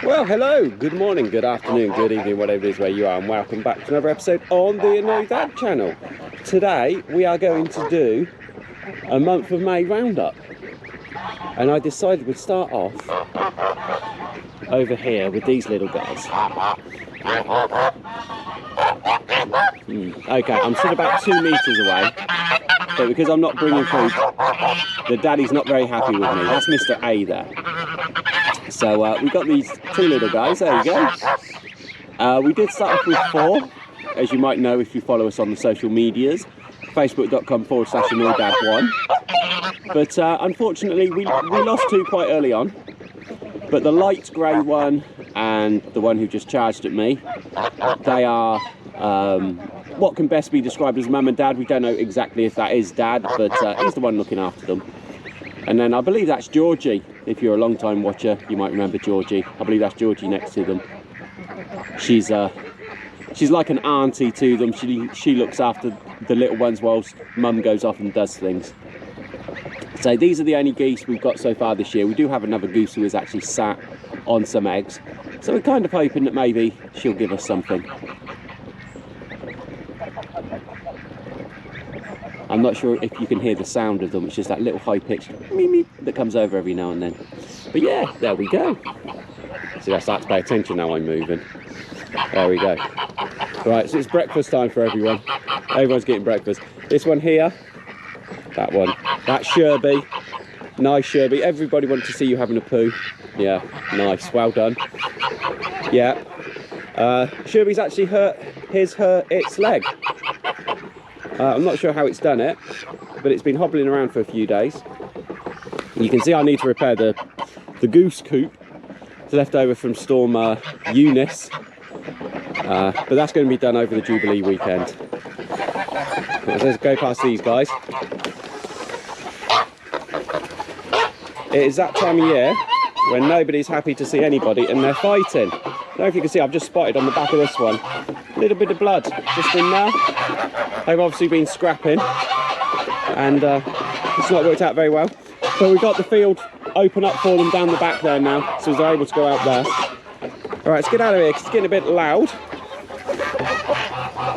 Well, hello, good morning, good afternoon, good evening, whatever it is where you are, and welcome back to another episode on the Annoyed Dad channel. Today we are going to do a month of May roundup, and I decided we'd start off over here with these little guys. Okay, I'm still about 2 meters away, but because I'm not bringing food, the daddy's not very happy with me. That's Mr. A there. So we've got these 2 little guys, there you go. We did start off with 4, as you might know if you follow us on the social medias, facebook.com/AnnoyedDad1. But unfortunately we lost 2 quite early on. But the light grey one and the one who just charged at me, they are what can best be described as mum and dad. We don't know exactly if that is dad, but he's the one looking after them. And then I believe that's Georgie. If you're a long time watcher, you might remember Georgie. I believe that's Georgie next to them. She's like an auntie to them. She looks after the little ones whilst mum goes off and does things. So these are the only geese we've got so far this year. We do have another goose who is actually sat on some eggs. So we're kind of hoping that maybe she'll give us something. I'm not sure if you can hear the sound of them. It's just that little high-pitched meep meep that comes over every now and then. But yeah, there we go. See, I start to pay attention now I'm moving. There we go. Right, so it's breakfast time for everyone. Everyone's getting breakfast. This one here, that one, that's Sherby. Nice, Sherby. Everybody wanted to see you having a poo. Yeah, nice, well done. Yeah. Sherby's actually hurt its leg. I'm not sure how it's done it, but it's been hobbling around for a few days. You can see I need to repair the goose coop. It's left over from Storm Eunice, but that's going to be done over the Jubilee weekend. Let's go past these guys. It is that time of year when nobody's happy to see anybody and they're fighting. I don't know if you can see, I've just spotted on the back of this one a little bit of blood just in there. They've obviously been scrapping and it's not worked out very well. So we've got the field open up for them down the back there now, so they're able to go out there. All right, let's get out of here because it's getting a bit loud.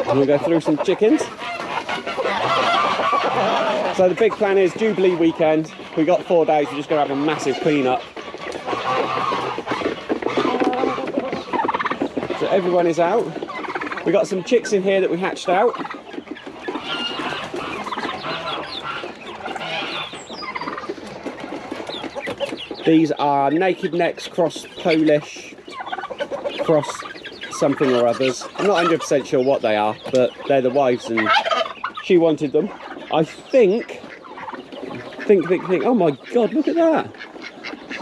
And we'll go through some chickens. So the big plan is Jubilee weekend. We've got 4 days, we're just going to have a massive clean up. So everyone is out. We've got some chicks in here that we hatched out. These are naked necks cross Polish, cross something or others. I'm not 100% sure what they are, but they're the wives and she wanted them. I think, oh my God, look at that.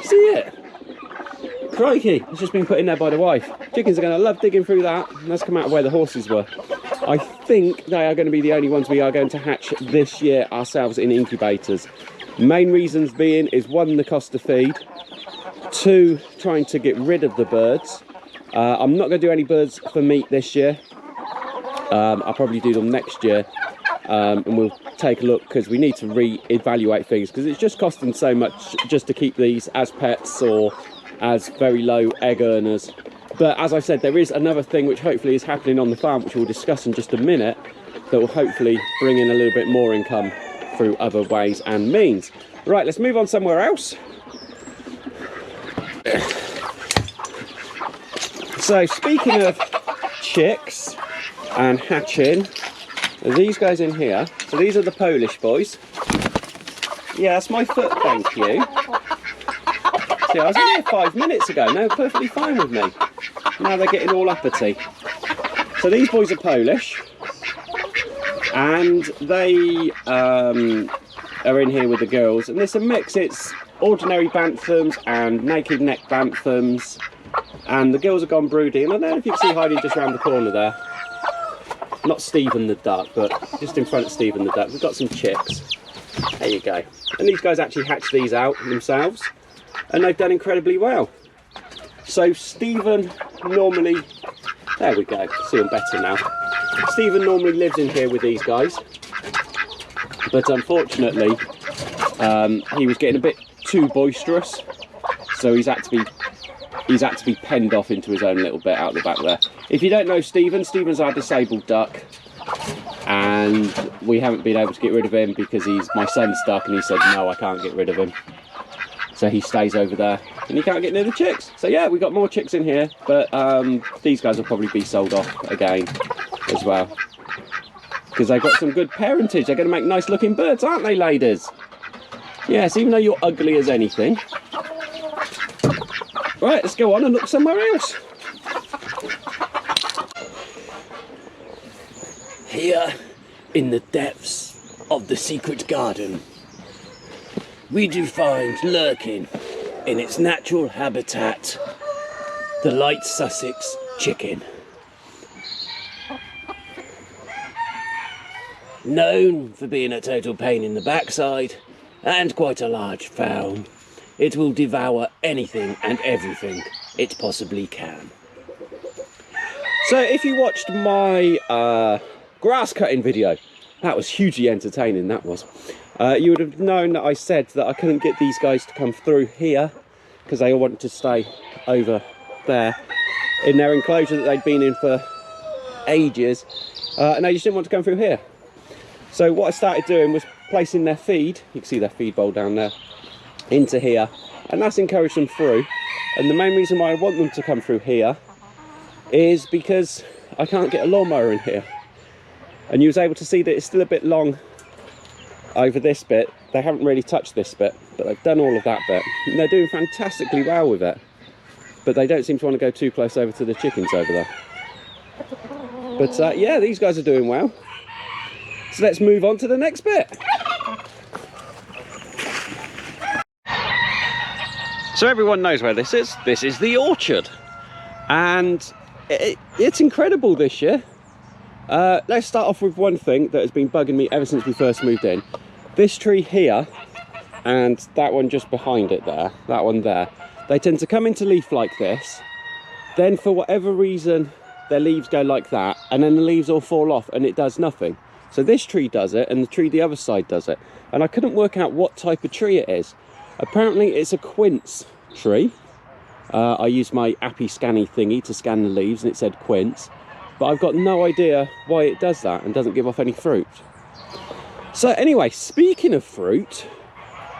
See it? Crikey, it's just been put in there by the wife. Chickens are going to love digging through that. Let's come out of where the horses were. I think they are going to be the only ones we are going to hatch this year ourselves in incubators. Main reasons being is 1, the cost of feed, 2, trying to get rid of the birds. I'm not going to do any birds for meat this year. I'll probably do them next year, and we'll take a look because we need to re-evaluate things because it's just costing so much just to keep these as pets or as very low egg earners. But as I said, there is another thing which hopefully is happening on the farm, which we'll discuss in just a minute, that will hopefully bring in a little bit more income through other ways and means. Right, let's move on somewhere else. So speaking of chicks and hatching, these guys in here, so these are the Polish boys. Yeah, that's my foot, thank you. See, I was in here 5 minutes ago, no, perfectly fine with me. Now they're getting all uppity. So these boys are Polish. And they are in here with the girls, and it's a mix. It's ordinary banthams and naked neck banthams, and the girls have gone broody. And I don't know if you can see hiding just around the corner there, not Stephen the duck, but just in front of Stephen the duck, we've got some chicks. There you go. And these guys actually hatched these out themselves, and they've done incredibly well. So Stephen normally, there we go, see them better now. Stephen normally lives in here with these guys, but unfortunately he was getting a bit too boisterous, so he's had to be penned off into his own little bit out the back there. If you don't know Stephen's our disabled duck, and we haven't been able to get rid of him because my son's stuck, and he said no, I can't get rid of him, so he stays over there and he can't get near the chicks. So yeah, we got more chicks in here, but these guys will probably be sold off again as well, because they've got some good parentage. They're going to make nice looking birds, aren't they, ladies? Yes, even though you're ugly as anything. Right, let's go on and look somewhere else. Here, in the depths of the secret garden, we do find lurking in its natural habitat the light Sussex chicken. Known for being a total pain in the backside and quite a large fowl, it will devour anything and everything it possibly can. So if you watched my grass cutting video, that was hugely entertaining, that was. You would have known that I said that I couldn't get these guys to come through here because they all wanted to stay over there in their enclosure that they'd been in for ages, and they just didn't want to come through here. So what I started doing was placing their feed, you can see their feed bowl down there, into here, and that's encouraged them through. And the main reason why I want them to come through here is because I can't get a lawnmower in here. And you was able to see that it's still a bit long over this bit. They haven't really touched this bit, but they've done all of that bit, and they're doing fantastically well with it. But they don't seem to want to go too close over to the chickens over there. But yeah, these guys are doing well. So let's move on to the next bit. So everyone knows where this is. This is the orchard, and it's incredible this year. Let's start off with one thing that has been bugging me ever since we first moved in. This tree here and that one just behind it there, that one there, they tend to come into leaf like this, then for whatever reason their leaves go like that, and then the leaves all fall off and it does nothing. So this tree does it and the tree the other side does it, and I couldn't work out what type of tree it is. Apparently it's a quince tree. I used my appy scanny thingy to scan the leaves and it said quince, but I've got no idea why it does that and doesn't give off any fruit. So anyway, speaking of fruit,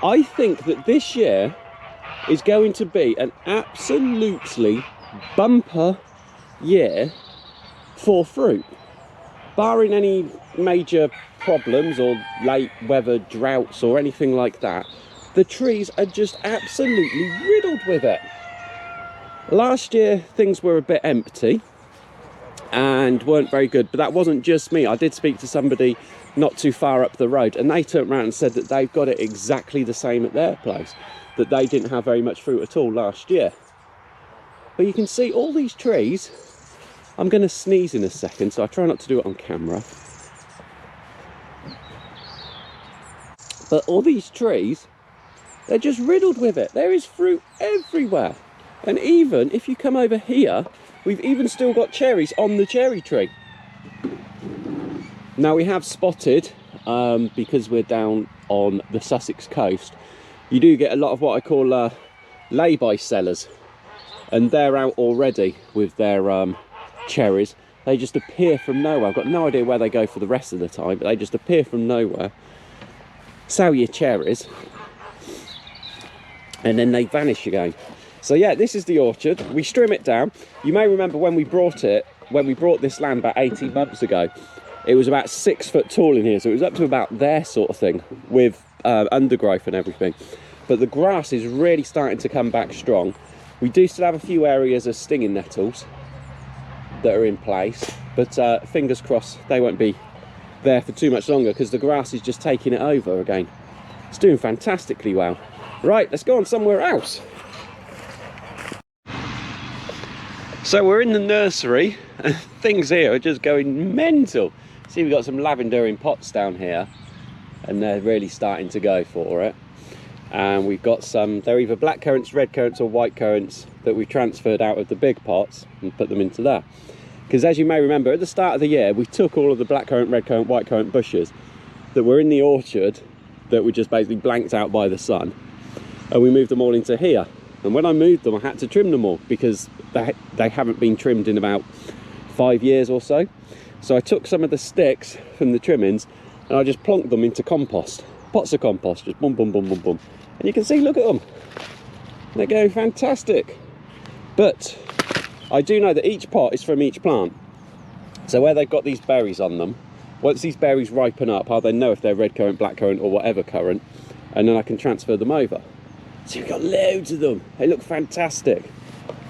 I think that this year is going to be an absolutely bumper year for fruit. Barring any major problems or late weather droughts or anything like that, the trees are just absolutely riddled with it. Last year things were a bit empty and weren't very good, but that wasn't just me. I did speak to somebody not too far up the road, and they turned around and said that they've got it exactly the same at their place, that they didn't have very much fruit at all last year. But you can see all these trees. I'm going to sneeze in a second, so I try not to do it on camera. But all these trees, they're just riddled with it. There is fruit everywhere. And even if you come over here, we've even still got cherries on the cherry tree. Now we have spotted, because we're down on the Sussex coast, you do get a lot of what I call lay-by sellers. And they're out already with their cherries. They just appear from nowhere. I've got no idea where they go for the rest of the time, but they just appear from nowhere, sell your cherries, and then they vanish again. So yeah, this is the orchard. We trim it down. You may remember when we brought this land about 18 months ago, it was about 6 foot tall in here, so it was up to about there sort of thing with undergrowth and everything. But the grass is really starting to come back strong. We do still have a few areas of stinging nettles that are in place, but fingers crossed they won't be there for too much longer, because the grass is just taking it over again. It's doing fantastically well. Right, let's go on somewhere else. So we're in the nursery and things here are just going mental. See, we've got some lavender in pots down here and they're really starting to go for it. And we've got some, they're either black currants, red currants or white currants that we've transferred out of the big pots and put them into there. Because as you may remember, at the start of the year we took all of the black currant, red currant, white currant bushes that were in the orchard that were just basically blanked out by the sun, and we moved them all into here. And when I moved them, I had to trim them all because they haven't been trimmed in about 5 years or so. So I took some of the sticks from the trimmings and I just plonked them into compost, pots of compost, just boom, boom, boom, boom, boom. And you can see, look at them, they're going fantastic. But I do know that each pot is from each plant. So where they've got these berries on them, once these berries ripen up, I'll then know if they're red currant, black currant or whatever currant, and then I can transfer them over. So we've got loads of them, they look fantastic.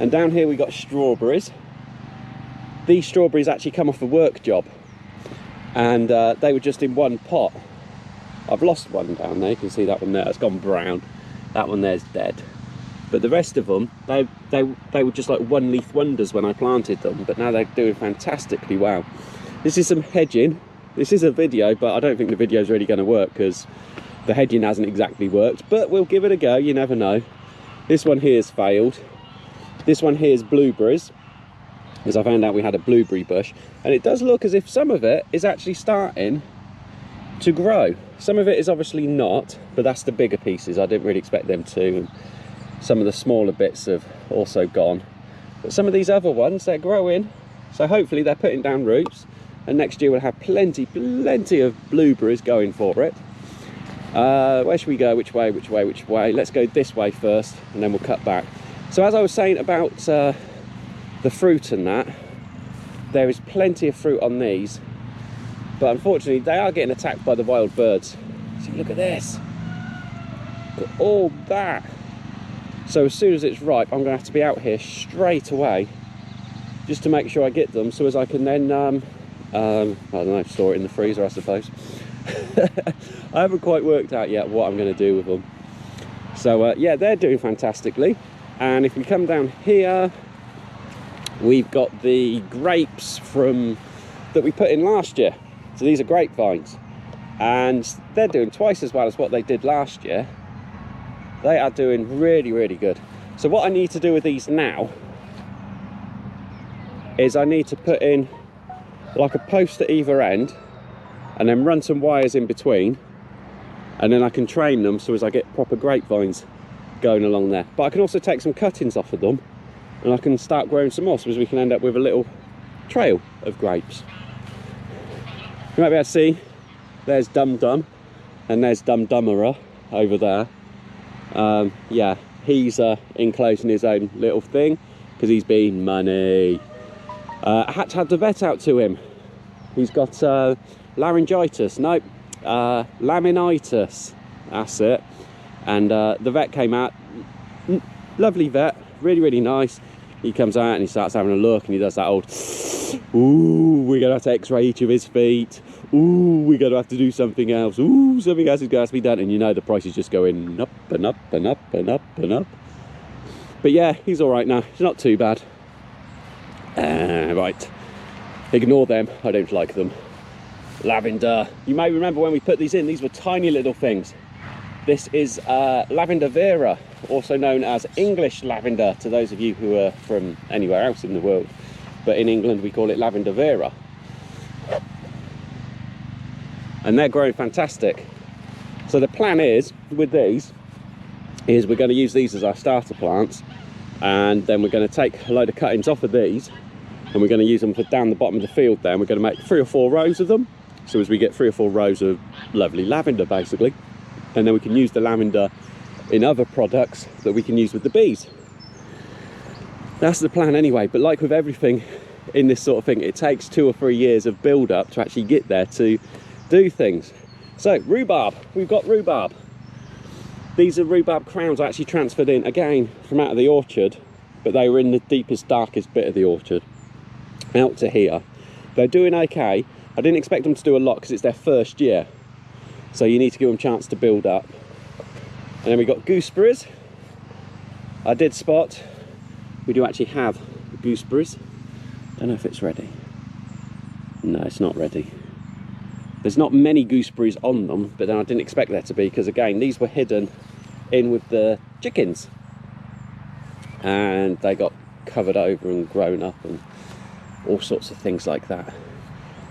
And down here we got strawberries. These strawberries actually come off a work job, and they were just in one pot. I've lost one down there, you can see that one there, it's gone brown. That one there's dead. But the rest of them, they were just like one leaf wonders when I planted them, but now they're doing fantastically well. This is some hedging. This is a video, but I don't think the video is really going to work because the hedging hasn't exactly worked, but we'll give it a go, you never know. This one here has failed. This one here is blueberries, because I found out we had a blueberry bush, and it does look as if some of it is actually starting to grow. Some of it is obviously not, but that's the bigger pieces. I didn't really expect them to. And some of the smaller bits have also gone, but some of these other ones, they're growing, so hopefully they're putting down roots, and next year we'll have plenty of blueberries going for it. Where should we go? Which way? Let's go this way first, and then we'll cut back. So as I was saying about the fruit and that, there is plenty of fruit on these, but unfortunately they are getting attacked by the wild birds. See, look at this, look at all that. So as soon as it's ripe, I'm going to have to be out here straight away just to make sure I get them, so as I can then, I don't know, store it in the freezer, I suppose. I haven't quite worked out yet what I'm going to do with them. So yeah, they're doing fantastically. And if we come down here, we've got the grapes that we put in last year. So these are grapevines, and they're doing twice as well as what they did last year. They are doing really, really good. So what I need to do with these now is I need to put in like a post at either end and then run some wires in between, and then I can train them so as I get proper grapevines going along there. But I can also take some cuttings off of them and I can start growing some more, so as we can end up with a little trail of grapes. You might be able to see there's Dum Dum and there's Dum Dummerer over there. Yeah, he's enclosed in his own little thing because he's been money. I had to have the vet out to him. He's got laryngitis, nope, laminitis, that's it. And the vet came out, lovely vet, really, really nice. He comes out and he starts having a look and he does that old, ooh, we're gonna have to x-ray each of his feet. Ooh, we're gonna have to do something else. Ooh, something else is gonna have to be done. And you know the price is just going up and up and up and up and up. But yeah, he's all right now. It's not too bad. Right, ignore them. I don't like them. Lavender. You may remember when we put these in, these were tiny little things. This is Lavender Vera, also known as English lavender to those of you who are from anywhere else in the world. But in England we call it Lavender Vera. And they're growing fantastic. So the plan is, with these, is we're going to use these as our starter plants, and then we're going to take a load of cuttings off of these, and we're going to use them for down the bottom of the field there, and we're going to make 3 or 4 rows of them, so as we get 3 or 4 rows of lovely lavender basically, and then we can use the lavender in other products that we can use with the bees. That's the plan anyway. But like with everything in this sort of thing, it takes 2 or 3 years of build up to actually get there to do things. So rhubarb, we've got rhubarb. These are rhubarb crowns I actually transferred in again from out of the orchard, but they were in the deepest, darkest bit of the orchard out to here. They're doing okay. I didn't expect them to do a lot because it's their first year, so you need to give them a chance to build up. And then we got gooseberries. I did spot we do actually have gooseberries. Don't know if it's ready. No, it's not ready. There's not many gooseberries on them, but then I didn't expect there to be, because again, these were hidden in with the chickens and they got covered over and grown up and all sorts of things like that.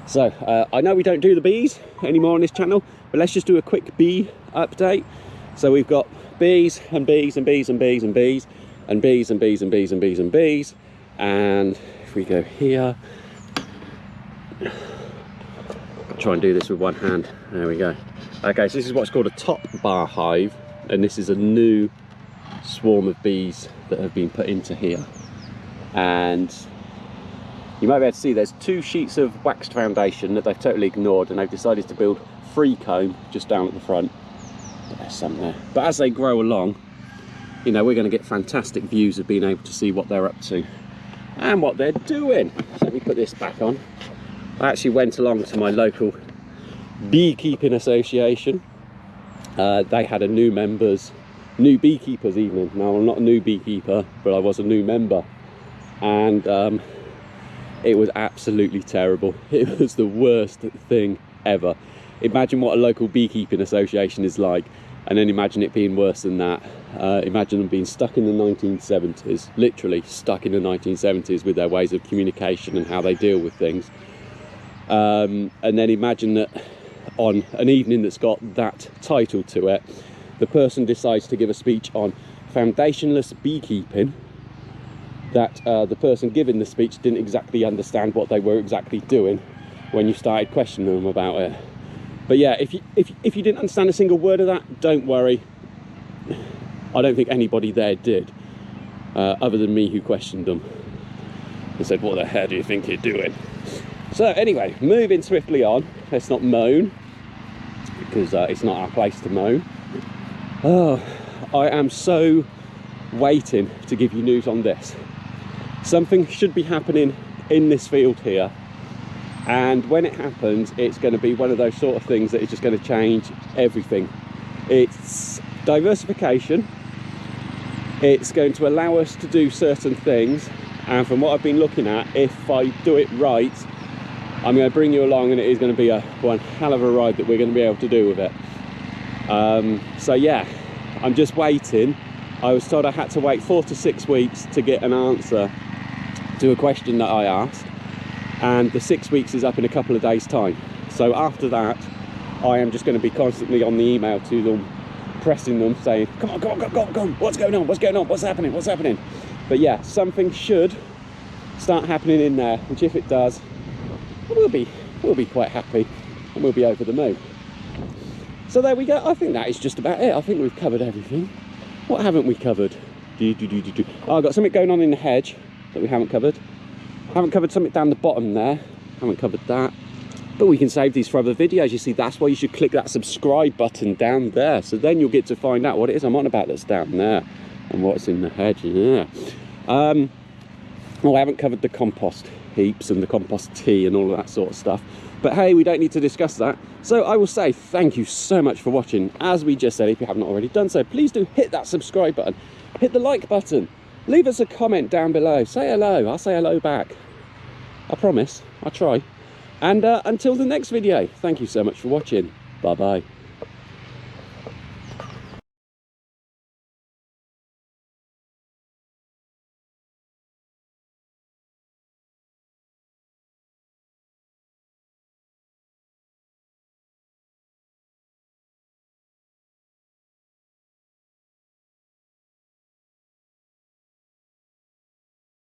So I know we don't do the bees anymore on this channel, but let's just do a quick bee update. So we've got bees and bees and bees and bees and bees and bees and bees and bees and bees and bees. And if we go here, I'll try and do this with one hand. There we go. Okay, so this is what's called a top bar hive, and this is a new swarm of bees that have been put into here. And you might be able to see there's 2 sheets of waxed foundation that they've totally ignored, and they've decided to build free comb just down at the front. There's some there. But as they grow along, you know, we're going to get fantastic views of being able to see what they're up to and what they're doing. So let me put this back on. I actually went along to my local beekeeping association. They had a new beekeepers evening. Now, I'm not a new beekeeper, but I was a new member. And it was absolutely terrible. It was the worst thing ever. Imagine what a local beekeeping association is like, and then imagine it being worse than that. Imagine them being stuck in the 1970s, literally stuck in the 1970s with their ways of communication and how they deal with things. And then imagine that on an evening that's got that title to it, the person decides to give a speech on foundationless beekeeping, that the person giving the speech didn't exactly understand what they were exactly doing when you started questioning them about it. But yeah, if you didn't understand a single word of that, don't worry. I don't think anybody there did, other than me, who questioned them and said, what the hell do you think you're doing? So anyway, moving swiftly on. Let's not moan, because it's not our place to moan. Oh, I am so waiting to give you news on this. Something should be happening in this field here, and when it happens, it's going to be one of those sort of things that is just going to change everything. It's diversification. It's going to allow us to do certain things, and from what I've been looking at, if I do it right, I'm going to bring you along, and it is going to be one hell of a ride that we're going to be able to do with it. So yeah, I'm just waiting. I was told I had to wait 4 to 6 weeks to get an answer to a question that I asked, and the 6 weeks is up in a couple of days' time. So after that, I am just going to be constantly on the email to them, pressing them, saying, come on, what's going on, what's happening. But yeah, something should start happening in there, which if it does, we'll be quite happy, and we'll be over the moon. So there we go. I think that is just about it. I think we've covered everything. What haven't we covered? Oh, I've got something going on in the hedge that we haven't covered. Haven't covered something down the bottom there. Haven't covered that. But we can save these for other videos. You see, that's why you should click that subscribe button down there. So then you'll get to find out what it is I'm on about that's down there and what's in the hedge. Yeah. Well, I haven't covered the compost heaps and the compost tea and all of that sort of stuff. But hey, we don't need to discuss that. So I will say thank you so much for watching. As we just said, if you haven't already done so, please do hit that subscribe button. Hit the like button. Leave us a comment down below. Say hello. I'll say hello back. I promise. I'll try. And until the next video, thank you so much for watching. Bye-bye.